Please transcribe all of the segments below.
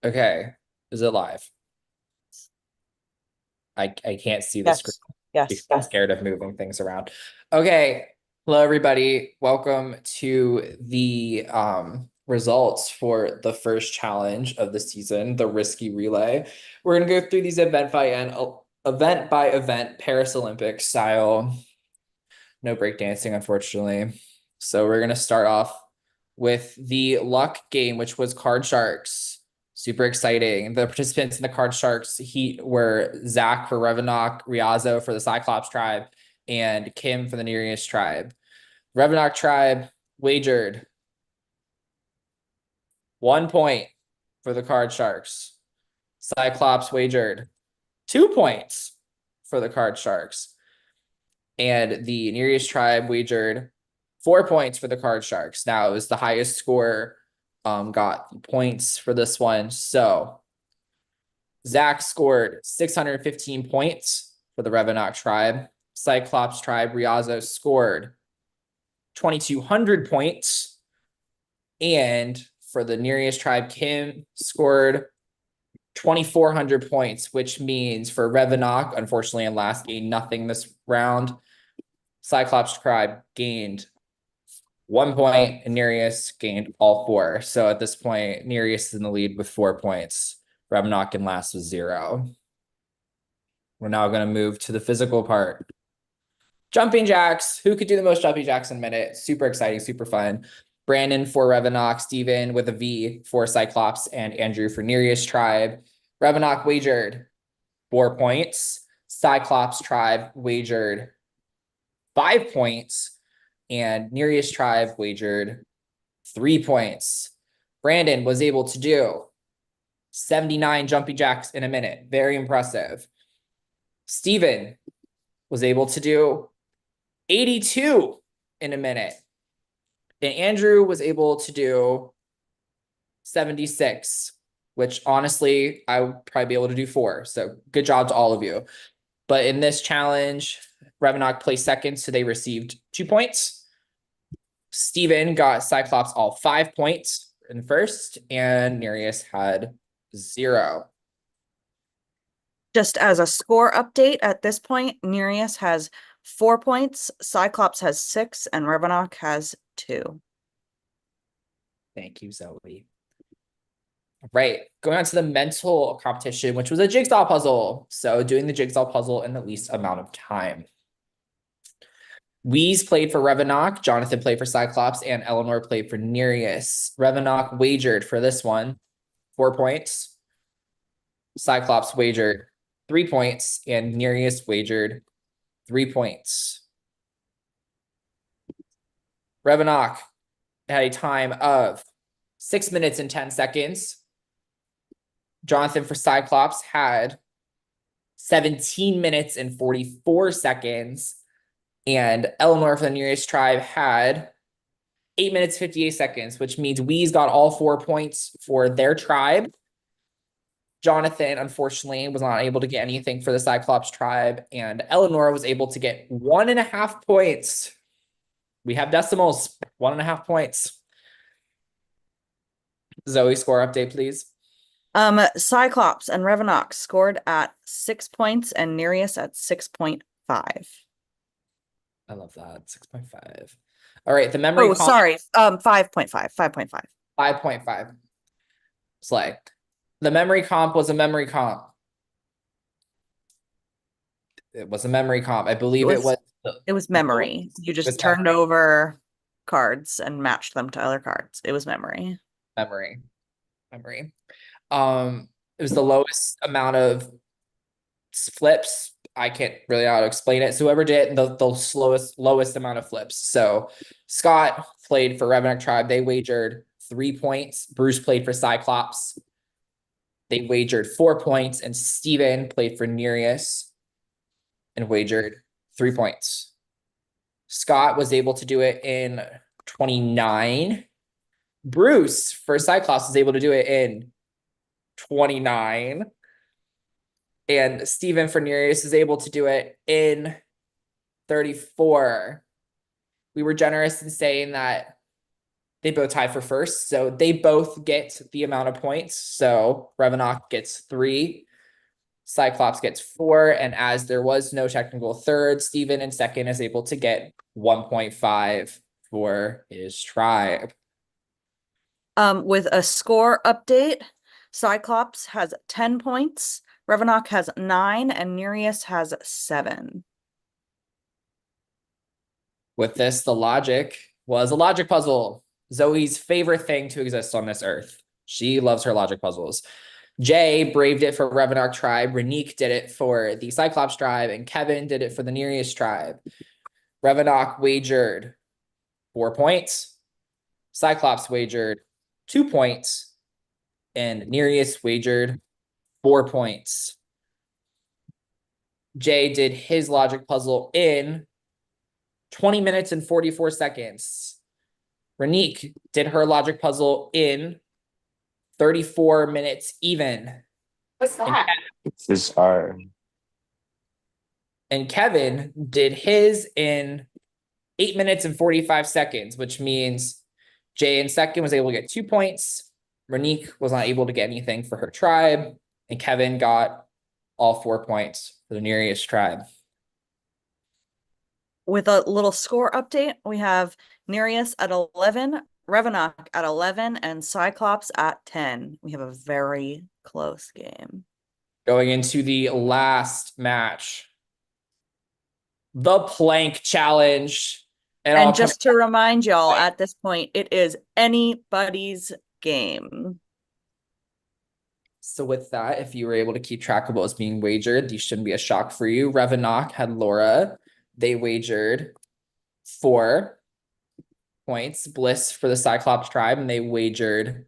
Okay. Is it live? I can't see the screen Yes, because yes. I'm scared of moving things around. Okay. Hello, everybody. Welcome to the results for the first challenge of the season, the Risky Relay. We're gonna go through these event by event Paris Olympics style. No breakdancing, unfortunately. So we're gonna start off with the luck game, which was Card Sharks. Super exciting. The participants in the Card Sharks heat were Zach for Revenok, Riazo for the Cyclops tribe, and Kim for the Nereus tribe. Revenok tribe wagered 1 point for the Card Sharks. Cyclops wagered 2 points for the Card Sharks. And the Nereus tribe wagered 4 points for the Card Sharks. Now it was the highest score got points for this one. So Zach scored 615 points for the Revenant tribe. Cyclops tribe Riazo scored 2,200 points. And for the Nereus tribe, Kim scored 2,400 points, which means for Revenant, unfortunately, in last game, nothing this round. Cyclops tribe gained 1 point, and Nereus gained all four. So at this point, Nereus is in the lead with 4 points. Revenant in last with 0. We're now going to move to the physical part. Jumping jacks. Who could do the most jumping jacks in a minute? Super exciting, super fun. Brandon for Revenant, Steven with a V for Cyclops, and Andrew for Nereus tribe. Revenant wagered 4 points. Cyclops tribe wagered 5 points. And Nereus tribe wagered 3 points. Brandon was able to do 79 jumping jacks in a minute. Very impressive. Steven was able to do 82 in a minute. And Andrew was able to do 76, which honestly, I would probably be able to do 4. So good job to all of you. But in this challenge, Revenant placed second, so they received 2 points. Steven got Cyclops all 5 points in first, and Nereus had 0. Just as a score update at this point, Nereus has 4 points, Cyclops has 6, and Revenok has 2. Thank you, Zoe. Right, going on to the mental competition, which was a jigsaw puzzle. So doing the jigsaw puzzle in the least amount of time. Weeze played for Revenok, Jonathan played for Cyclops, and Eleanor played for Nereus. Revenok wagered for this one 4 points. Cyclops wagered 3 points, and Nereus wagered 3 points. Revenok had a time of 6 minutes and 10 seconds. Jonathan for Cyclops had 17 minutes and 44 seconds. And Eleanor for the Nereus tribe had 8 minutes, 58 seconds, which means Weeze got all 4 points for their tribe. Jonathan, unfortunately, was not able to get anything for the Cyclops tribe. And Eleanor was able to get 1.5 points. We have decimals, 1.5 points. Zoe, score update, please. Cyclops and Revenok scored at 6 points and Nereus at 6.5. I love that. 6.5. All right, the memory Oh, comp, sorry. 5.5. 5.5. 5.5. Slay. The memory comp was a memory comp. It was a memory comp. I It believe it was was it was memory. You just was turned over cards and matched them to other cards. It was memory. memory. Memory. It was the lowest amount of flips. I can't really know how to explain it. So whoever did the lowest amount of flips. So Scott played for Revenant Tribe. They wagered 3 points. Bruce played for Cyclops. They wagered 4 points, and Steven played for Nereus and wagered 3 points. Scott was able to do it in 29. Bruce for Cyclops was able to do it in 29. And Steven for Nereus is able to do it in 34. We were generous in saying that They both tie for first, so they both get the amount of points. So Revenant gets 3, Cyclops gets 4, and as there was no technical third, Steven in second is able to get 1.5 for his tribe. With a score update, Cyclops has 10 points, Revenant has 9, and Nereus has 7. With this, the logic was a logic puzzle. Zoe's favorite thing to exist on this earth. She loves her logic puzzles. Jay braved it for Revenant tribe. Renique did it for the Cyclops tribe, and Kevin did it for the Nereus tribe. Revenant wagered 4 points. Cyclops wagered 2 points, and Nereus wagered 4 points. Jay did his logic puzzle in 20 minutes and 44 seconds. Renique did her logic puzzle in 34 minutes even. What's that? This is our And Kevin did his in 8 minutes and 45 seconds, which means Jay in second was able to get 2 points. Renique was not able to get anything for her tribe, and Kevin got all 4 points for the Nereus tribe. With a little score update, we have Nereus at 11, Revenant at 11, and Cyclops at 10. We have a very close game. Going into the last match, the plank challenge. And just to remind y'all, at this point, it is anybody's game. So with that, if you were able to keep track of what was being wagered, these shouldn't be a shock for you. Revenant had Laura. They wagered 4 points. Bliss for the Cyclops tribe, and they wagered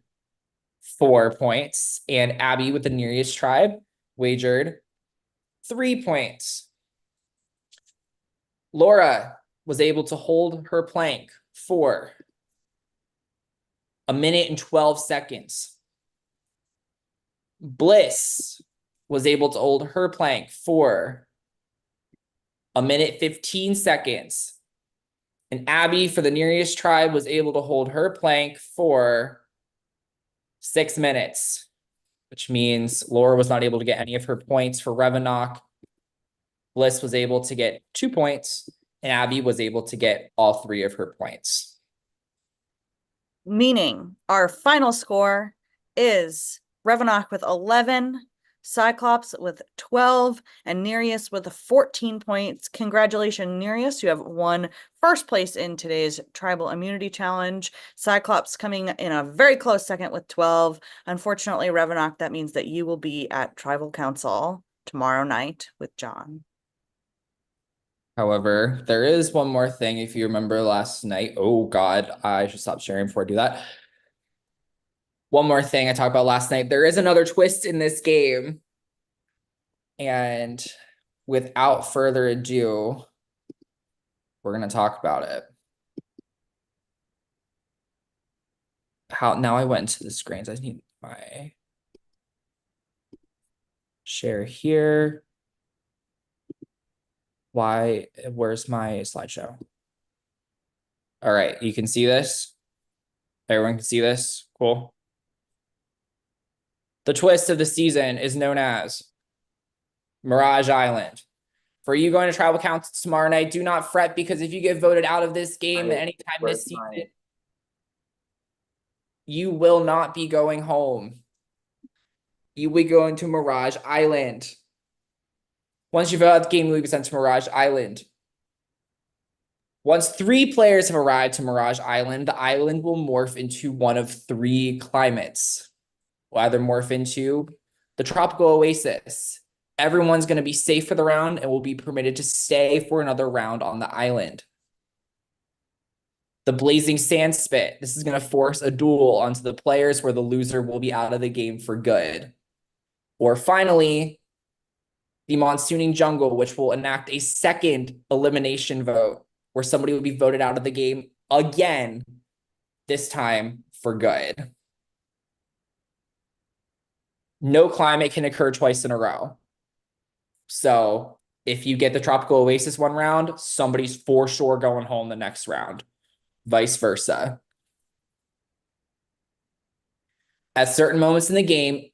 4 points. And Abby with the Nereus tribe wagered 3 points. Laura was able to hold her plank for 1 minute and 12 seconds. Bliss was able to hold her plank for 1 minute 15 seconds. And Abby for the Nereus tribe was able to hold her plank for 6 minutes, which means Laura was not able to get any of her points for Revenant. Bliss was able to get 2 points, and Abby was able to get all 3 of her points. Meaning our final score is Revenant with 11, Cyclops with 12, and Nereus with 14 points. Congratulations, Nereus. You have won first place in today's Tribal Immunity Challenge. Cyclops coming in a very close second with 12. Unfortunately, Revenant, that means that you will be at Tribal Council tomorrow night with John. However, there is one more thing. If you remember last night, oh God, I should stop sharing before I do that. One more thing I talked about last night. There is another twist in this game. And without further ado, we're going to talk about it. Now I went into the screens. I need my share here. Where's my slideshow? All right, you can see this. Everyone can see this. Cool. The twist of the season is known as Mirage Island. For you going to Tribal Council tomorrow night, do not fret, because if you get voted out of this game at any time this season, you will not be going home. You will be going to Mirage Island. Once you vote out the game, you will be sent to Mirage Island. Once 3 players have arrived to Mirage Island, the island will morph into one of 3 climates. Will either morph into the tropical oasis. Everyone's going to be safe for the round and will be permitted to stay for another round on the island. The blazing sand spit. This is going to force a duel onto the players where the loser will be out of the game for good. Or finally, the monsooning jungle, which will enact a second elimination vote where somebody will be voted out of the game again, this time for good. No climate can occur twice in a row. So if you get the tropical oasis one round, somebody's for sure going home the next round. Vice versa. At certain moments in the game,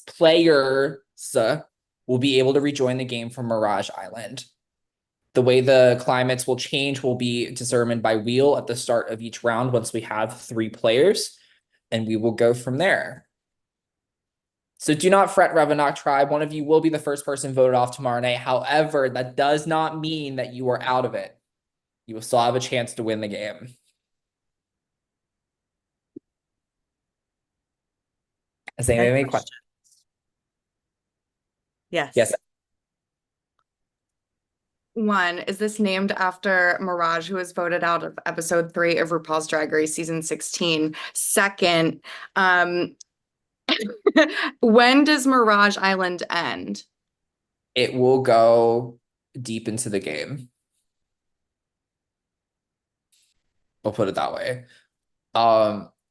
players will be able to rejoin the game from Mirage Island. The way the climates will change will be determined by wheel at the start of each round once we have 3 players, and we will go from there. So do not fret, Revenant Tribe. One of you will be the first person voted off tomorrow night. However, that does not mean that you are out of it. You will still have a chance to win the game. Has anybody any questions? Yes. Yes. One, is this named after Mirage, who was voted out of episode 3 of RuPaul's Drag Race season 16? Second, when does Mirage Island end? It will go deep into the game. We'll put it that way.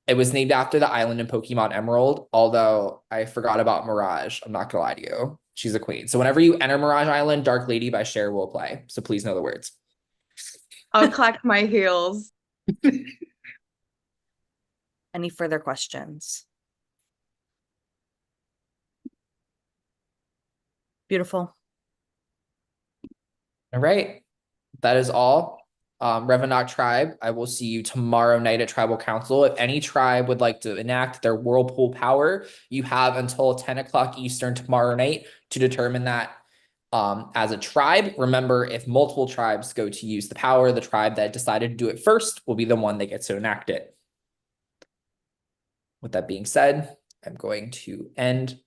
It was named after the island in Pokemon Emerald, although I forgot about Mirage. I'm not gonna lie to you. She's a queen. So whenever you enter Mirage Island, Dark Lady by Cher will play. So please know the words. I'll clack my heels. Any further questions? Beautiful. All right. That is all. Revenant Tribe, I will see you tomorrow night at Tribal Council. If any tribe would like to enact their whirlpool power, you have until 10 o'clock Eastern tomorrow night to determine that as a tribe. Remember, if multiple tribes go to use the power, the tribe that decided to do it first will be the one that gets to enact it. With that being said, I'm going to end